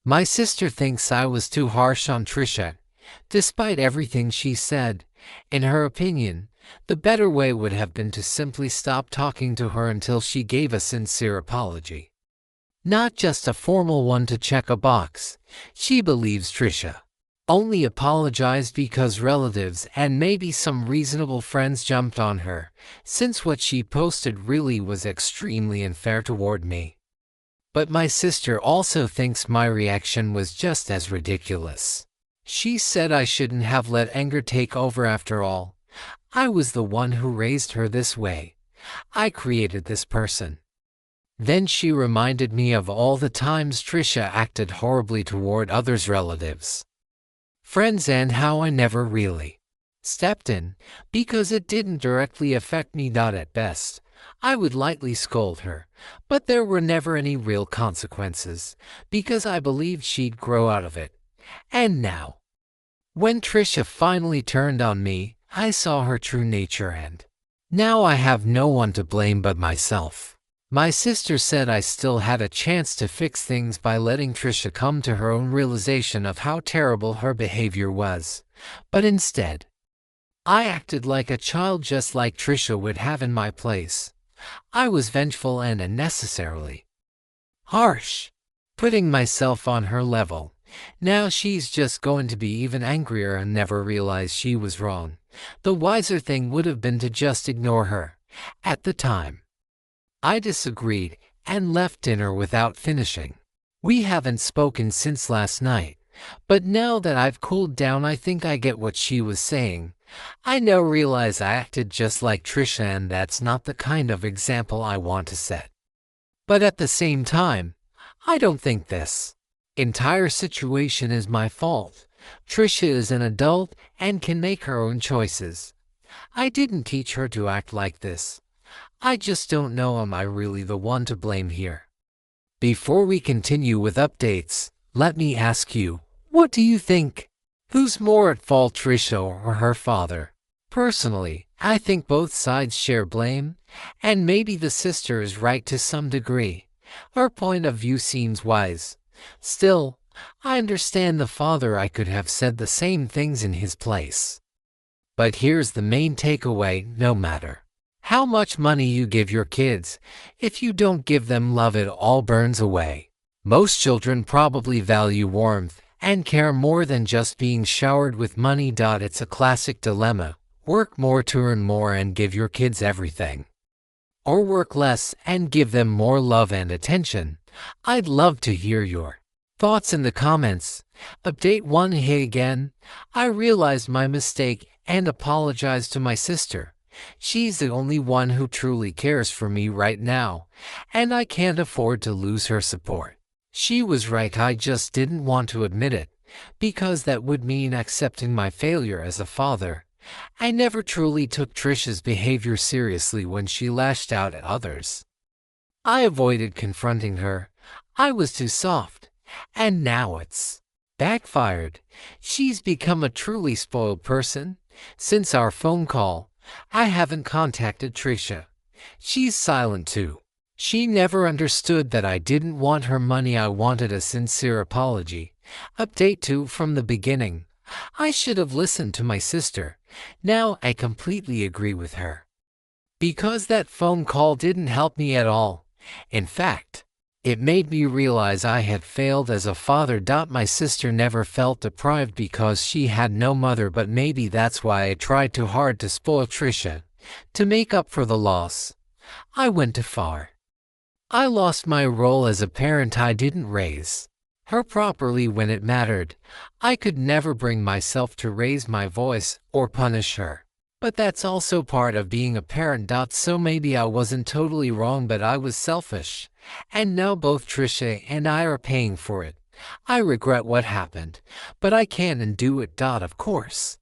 My sister thinks I was too harsh on Trisha, despite everything she said. In her opinion, the better way would have been to simply stop talking to her until she gave a sincere apology. Not just a formal one to check a box. She believes Trisha only apologized because relatives and maybe some reasonable friends jumped on her, since what she posted really was extremely unfair toward me. But my sister also thinks my reaction was just as ridiculous. She said I shouldn't have let anger take over after all. I was the one who raised her this way. I created this person. Then she reminded me of all the times Trisha acted horribly toward others' relatives, friends, and how I never really stepped in because it didn't directly affect me. At best, I would lightly scold her, but there were never any real consequences because I believed she'd grow out of it. And now, when Trisha finally turned on me, I saw her true nature, and now I have no one to blame but myself. My sister said I still had a chance to fix things by letting Trisha come to her own realization of how terrible her behavior was. But instead, I acted like a child, just like Trisha would have in my place. I was vengeful and unnecessarily harsh, putting myself on her level. Now she's just going to be even angrier and never realize she was wrong. The wiser thing would have been to just ignore her. At the time, I disagreed and left dinner without finishing. We haven't spoken since last night, but now that I've cooled down, I think I get what she was saying. I now realize I acted just like Trisha, and that's not the kind of example I want to set. But at the same time, I don't think this entire situation is my fault. Trisha is an adult and can make her own choices. I didn't teach her to act like this. I just don't know, am I really the one to blame here? Before we continue with updates, let me ask you, what do you think? Who's more at fault, Trisha or her father? Personally, I think both sides share blame, and maybe the sister is right to some degree. Her point of view seems wise. Still, I understand the father. I could have said the same things in his place. But here's the main takeaway: no matter how much money you give your kids, if you don't give them love, it all burns away. Most children probably value warmth and care more than just being showered with money. It's a classic dilemma: work more to earn more and give your kids everything, or work less and give them more love and attention. I'd love to hear your thoughts in the comments. Update 1: Hey again, I realized my mistake and apologized to my sister. She's the only one who truly cares for me right now, and I can't afford to lose her support. She was right, I just didn't want to admit it, because that would mean accepting my failure as a father. I never truly took Trisha's behavior seriously when she lashed out at others. I avoided confronting her. I was too soft, and now it's backfired. She's become a truly spoiled person. Since our phone call, I haven't contacted Trisha. She's silent too. She never understood that I didn't want her money. I wanted a sincere apology. Update 2: From the beginning, I should have listened to my sister. Now I completely agree with her, because that phone call didn't help me at all. In fact, it made me realize I had failed as a father. My sister never felt deprived because she had no mother, but maybe that's why I tried too hard to spoil Trisha. To make up for the loss, I went too far. I lost my role as a parent. I didn't raise her properly when it mattered. I could never bring myself to raise my voice or punish her. But that's also part of being a parent. So maybe I wasn't totally wrong, but I was selfish. And now both Trisha and I are paying for it. I regret what happened, but I can't undo it. Of course,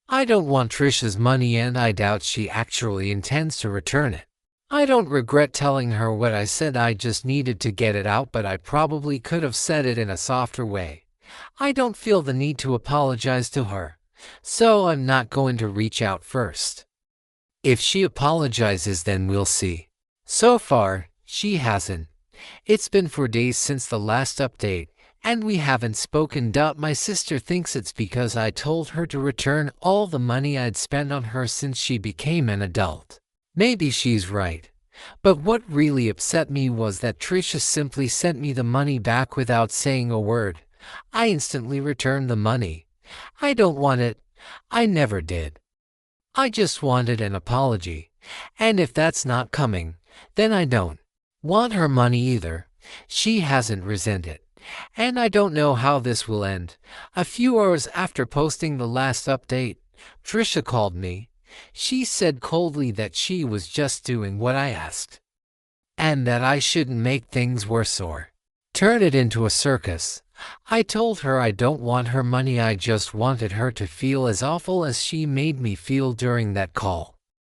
I don't want Trisha's money, and I doubt she actually intends to return it. I don't regret telling her what I said. I just needed to get it out, but I probably could have said it in a softer way. I don't feel the need to apologize to her, so I'm not going to reach out first. If she apologizes, then we'll see. So far, she hasn't. It's been 4 days since the last update, And we haven't spoken. My sister thinks it's because I told her to return all the money I'd spent on her since she became an adult. Maybe she's right. But what really upset me was that Trisha simply sent me the money back without saying a word. I instantly returned the money. I don't want it. I never did. I just wanted an apology. And if that's not coming, then I don't want her money either. She hasn't resented. And I don't know how this will end. A few hours after posting the last update, Trisha called me. She said coldly that she was just doing what I asked, and that I shouldn't make things worse or turn it into a circus. I told her I don't want her money. I just wanted her to feel as awful as she made me feel during that call.